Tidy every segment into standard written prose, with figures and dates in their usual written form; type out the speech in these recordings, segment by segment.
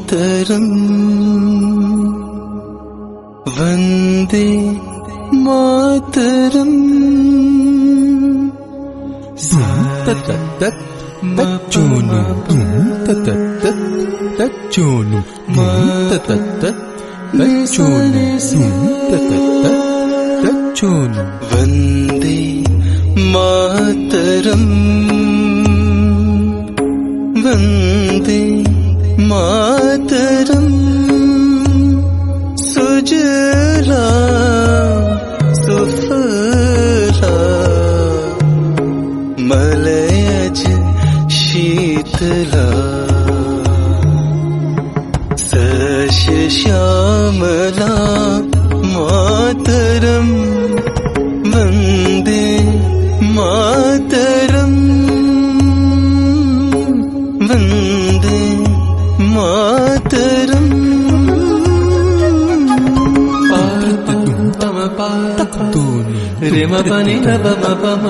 मातरम वंदे मातरम तच्चोनु तच्चोनु तच्चोनु वंदे मातरम वंदे मातरम सुजला सुफला मलयज शीतला सस्यश्यामला मातरम वंदे मातरम वंदे मातरम रे म प नि ध प म प म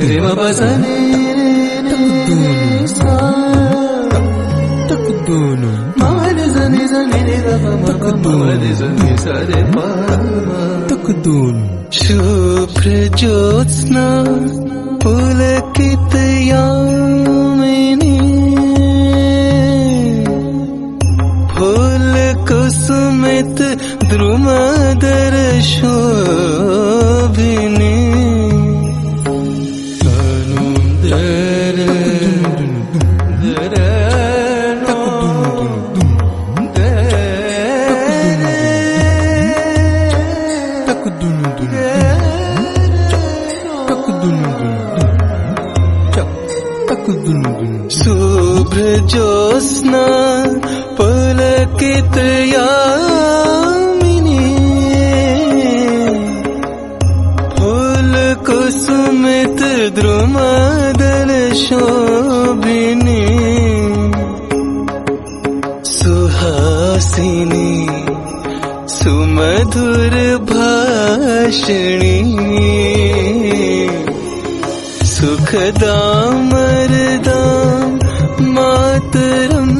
रे म प स नि सा म रे स नि रे ध प म प म रे स नि सा रे प शुभ्र ज्योत्स्ना पुलकित यामिनी फूल कुसुमित द्रुमदर शोभिनी शुभ्र ज्योत्स्ना पुलकित यामिनी फूल कुसुमित द्रुमदल शोभिनी सुहासिनी सुमधुर भाषिणी सुखदाम मरदाम मातरम